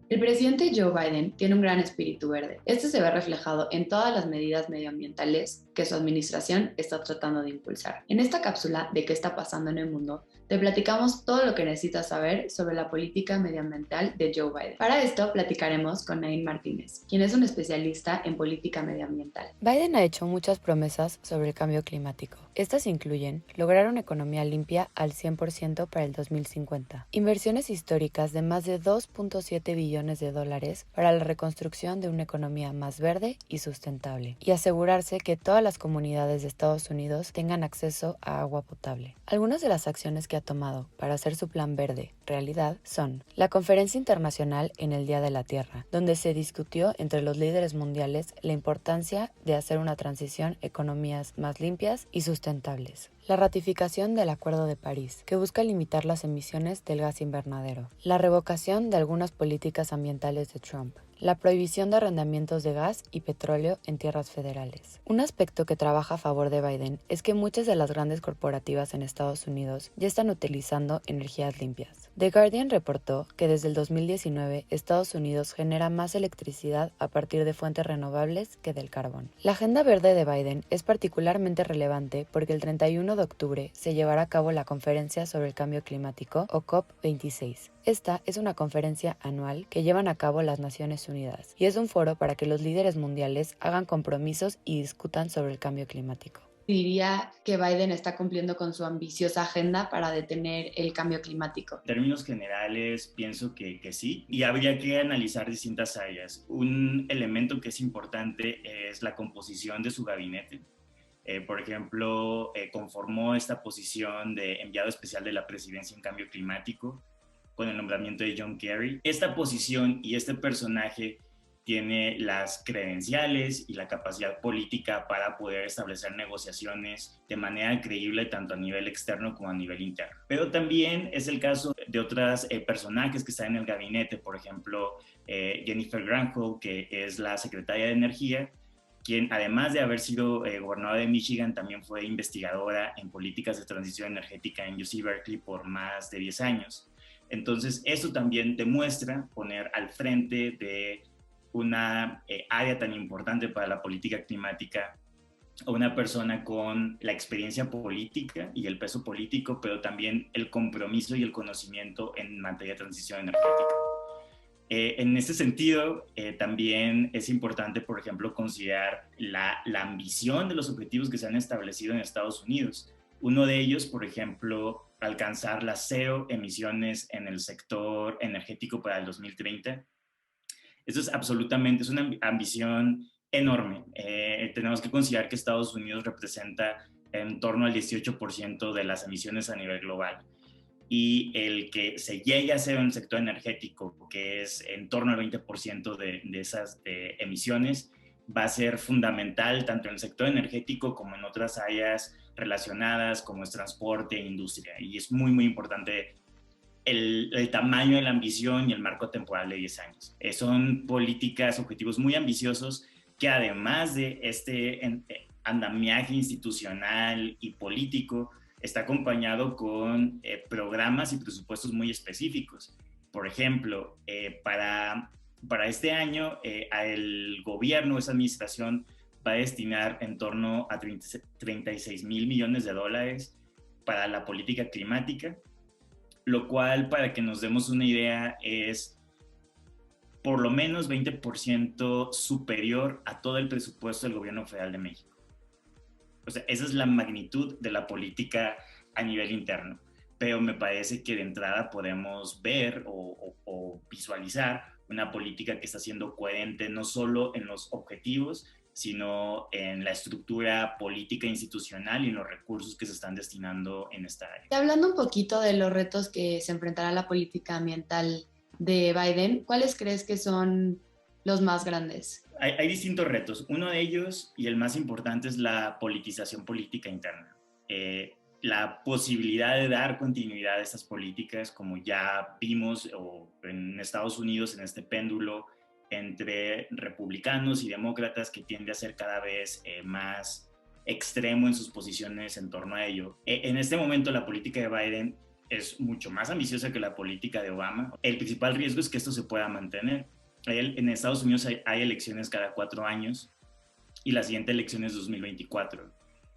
El presidente Joe Biden tiene un gran espíritu verde. Este se ve reflejado en todas las medidas medioambientales que su administración está tratando de impulsar. En esta cápsula de qué está pasando en el mundo, te platicamos todo lo que necesitas saber sobre la política medioambiental de Joe Biden. Para esto platicaremos con Nain Martínez, quien es un especialista en política medioambiental. Biden ha hecho muchas promesas sobre el cambio climático. Estas incluyen lograr una economía limpia al 100% para el 2050, inversiones históricas de más de 2.7 billones de dólares para la reconstrucción de una economía más verde y sustentable, y asegurarse que todas las comunidades de Estados Unidos tengan acceso a agua potable. Algunas de las acciones que ha tomado para hacer su plan verde realidad son la Conferencia Internacional en el Día de la Tierra, donde se discutió entre los líderes mundiales la importancia de hacer una transición a economías más limpias y sustentables. La ratificación del Acuerdo de París, que busca limitar las emisiones del gas invernadero. La revocación de algunas políticas ambientales de Trump. La prohibición de arrendamientos de gas y petróleo en tierras federales. Un aspecto que trabaja a favor de Biden es que muchas de las grandes corporativas en Estados Unidos ya están utilizando energías limpias. The Guardian reportó que desde el 2019 Estados Unidos genera más electricidad a partir de fuentes renovables que del carbón. La agenda verde de Biden es particularmente relevante porque el 31 de octubre se llevará a cabo la Conferencia sobre el Cambio Climático o COP26. Esta es una conferencia anual que llevan a cabo las Naciones Unidas y es un foro para que los líderes mundiales hagan compromisos y discutan sobre el cambio climático. Diría que Biden está cumpliendo con su ambiciosa agenda para detener el cambio climático. En términos generales, pienso que sí, y habría que analizar distintas áreas. Un elemento que es importante es la composición de su gabinete. Por ejemplo, conformó esta posición de enviado especial de la presidencia en cambio climático con el nombramiento de John Kerry. Esta posición y este personaje tiene las credenciales y la capacidad política para poder establecer negociaciones de manera creíble tanto a nivel externo como a nivel interno. Pero también es el caso de otros personajes que están en el gabinete, por ejemplo, Jennifer Granholm, que es la secretaria de Energía, quien además de haber sido gobernadora de Michigan, también fue investigadora en políticas de transición energética en UC Berkeley por más de 10 años. Entonces, esto también demuestra poner al frente de una área tan importante para la política climática a una persona con la experiencia política y el peso político, pero también el compromiso y el conocimiento en materia de transición energética. En ese sentido, también es importante, por ejemplo, considerar la ambición de los objetivos que se han establecido en Estados Unidos. Uno de ellos, por ejemplo, alcanzar las cero emisiones en el sector energético para el 2030. Esto es una ambición enorme. Tenemos que considerar que Estados Unidos representa en torno al 18% de las emisiones a nivel global. Y el que se llegue a cero en el sector energético, que es en torno al 20% de esas emisiones, va a ser fundamental tanto en el sector energético como en otras áreas relacionadas como es transporte e industria. Y es muy, muy importante el tamaño de la ambición y el marco temporal de 10 años. Son políticas, objetivos muy ambiciosos que además de este andamiaje institucional y político, está acompañado con programas y presupuestos muy específicos. Por ejemplo, para este año, el gobierno, esa administración, va a destinar en torno a 36 mil millones de dólares para la política climática, lo cual, para que nos demos una idea, es por lo menos 20% superior a todo el presupuesto del gobierno federal de México. O sea, esa es la magnitud de la política a nivel interno. Pero me parece que de entrada podemos ver o visualizar una política que está siendo coherente no solo en los objetivos, sino en la estructura política institucional y en los recursos que se están destinando en esta área. Y hablando un poquito de los retos que se enfrentará la política ambiental de Biden, ¿cuáles crees que son los más grandes? Hay distintos retos. Uno de ellos, y el más importante, es la politización política interna. La posibilidad de dar continuidad a estas políticas, como ya vimos en Estados Unidos, en este péndulo entre republicanos y demócratas que tiende a ser cada vez más extremo en sus posiciones en torno a ello. En este momento la política de Biden es mucho más ambiciosa que la política de Obama. El principal riesgo es que esto se pueda mantener. En Estados Unidos hay elecciones cada 4 años y la siguiente elección es 2024.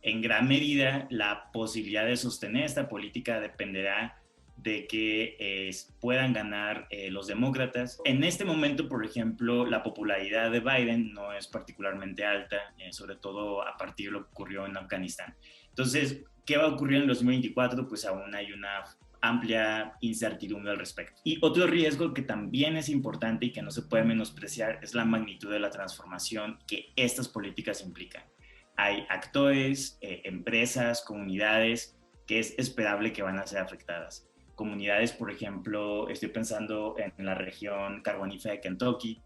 En gran medida, la posibilidad de sostener esta política dependerá de que puedan ganar los demócratas. En este momento, por ejemplo, la popularidad de Biden no es particularmente alta, sobre todo a partir de lo que ocurrió en Afganistán. Entonces, ¿qué va a ocurrir en el 2024? Pues aún hay una amplia incertidumbre al respecto. Y otro riesgo que también es importante y que no se puede menospreciar es la magnitud de la transformación que estas políticas implican. Hay actores, empresas, comunidades que es esperable que van a ser afectadas. Comunidades, por ejemplo, estoy pensando en la región carbonífera de Kentucky,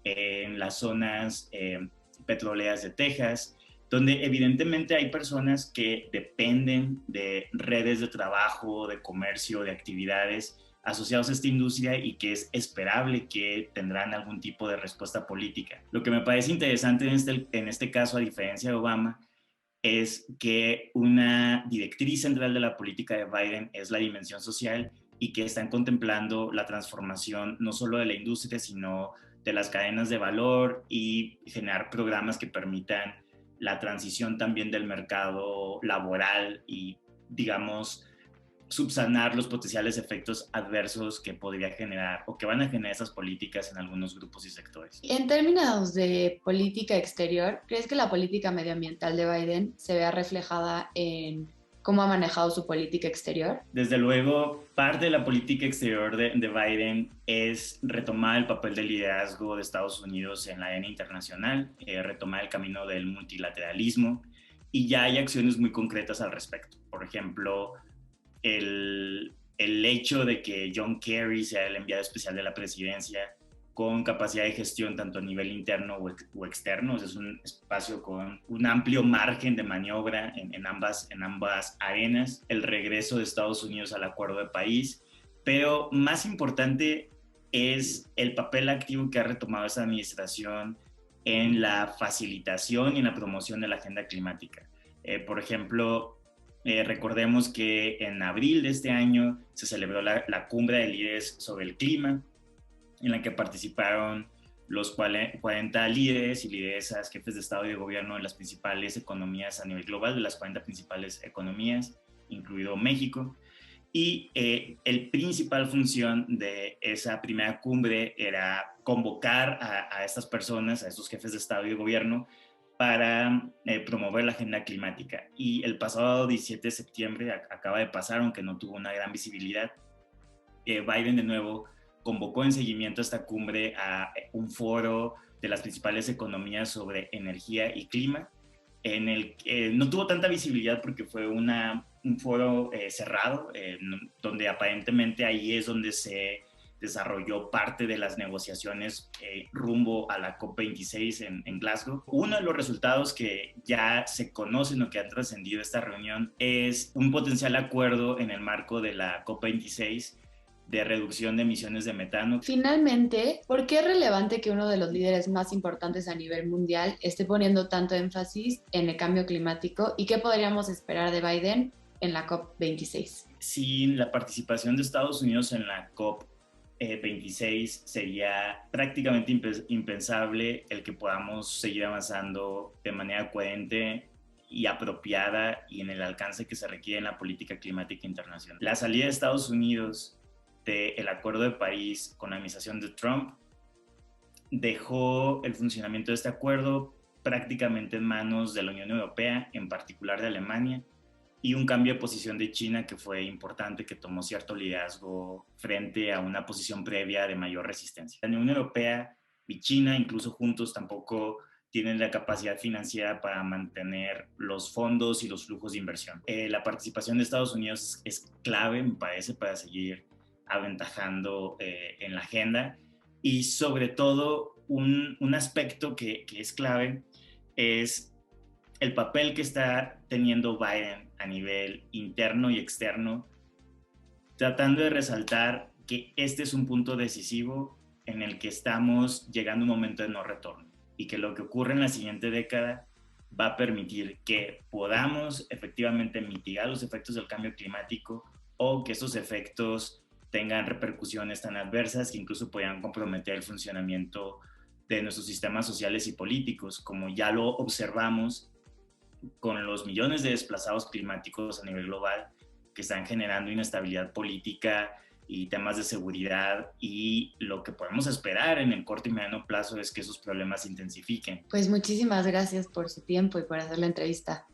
en las zonas petroleras de Texas, donde evidentemente hay personas que dependen de redes de trabajo, de comercio, de actividades asociados a esta industria y que es esperable que tendrán algún tipo de respuesta política. Lo que me parece interesante en este caso, a diferencia de Obama, es que una directriz central de la política de Biden es la dimensión social y que están contemplando la transformación no solo de la industria, sino de las cadenas de valor y generar programas que permitan la transición también del mercado laboral y, digamos, subsanar los potenciales efectos adversos que podría generar o que van a generar esas políticas en algunos grupos y sectores. En términos de política exterior, ¿crees que la política medioambiental de Biden se vea reflejada en cómo ha manejado su política exterior? Desde luego, parte de la política exterior de Biden es retomar el papel de liderazgo de Estados Unidos en la arena internacional, retomar el camino del multilateralismo, y ya hay acciones muy concretas al respecto. Por ejemplo, el hecho de que John Kerry sea el enviado especial de la presidencia con capacidad de gestión tanto a nivel interno o externo, es un espacio con un amplio margen de maniobra en ambas arenas, el regreso de Estados Unidos al Acuerdo de París, pero más importante es el papel activo que ha retomado esta administración en la facilitación y en la promoción de la agenda climática. Por ejemplo, recordemos que en abril de este año se celebró la cumbre de líderes sobre el clima, en la que participaron los 40 líderes y lideresas, jefes de Estado y de Gobierno de las principales economías a nivel global, de las 40 principales economías, incluido México. Y la principal función de esa primera cumbre era convocar a estas personas, a estos jefes de Estado y de Gobierno, para promover la agenda climática. Y el pasado 17 de septiembre acaba de pasar, aunque no tuvo una gran visibilidad, Biden de nuevo convocó en seguimiento a esta cumbre a un foro de las principales economías sobre energía y clima, en el que no tuvo tanta visibilidad porque fue un foro cerrado, donde aparentemente ahí es donde se desarrolló parte de las negociaciones rumbo a la COP26 en Glasgow. Uno de los resultados que ya se conocen o que han trascendido esta reunión es un potencial acuerdo en el marco de la COP26 de reducción de emisiones de metano. Finalmente, ¿por qué es relevante que uno de los líderes más importantes a nivel mundial esté poniendo tanto énfasis en el cambio climático y qué podríamos esperar de Biden en la COP26? Sin la participación de Estados Unidos en la COP26 sería prácticamente impensable el que podamos seguir avanzando de manera coherente y apropiada y en el alcance que se requiere en la política climática internacional. La salida de Estados Unidos del Acuerdo de París con la administración de Trump dejó el funcionamiento de este acuerdo prácticamente en manos de la Unión Europea, en particular de Alemania, y un cambio de posición de China que fue importante, que tomó cierto liderazgo frente a una posición previa de mayor resistencia. La Unión Europea y China, incluso juntos, tampoco tienen la capacidad financiera para mantener los fondos y los flujos de inversión. La participación de Estados Unidos es clave, me parece, para seguir aventajando en la agenda, y sobre todo un aspecto que es clave es el papel que está teniendo Biden a nivel interno y externo, tratando de resaltar que este es un punto decisivo en el que estamos llegando a un momento de no retorno y que lo que ocurre en la siguiente década va a permitir que podamos efectivamente mitigar los efectos del cambio climático o que esos efectos tengan repercusiones tan adversas que incluso puedan comprometer el funcionamiento de nuestros sistemas sociales y políticos, como ya lo observamos con los millones de desplazados climáticos a nivel global que están generando inestabilidad política y temas de seguridad, y lo que podemos esperar en el corto y mediano plazo es que esos problemas se intensifiquen. Pues muchísimas gracias por su tiempo y por hacer la entrevista.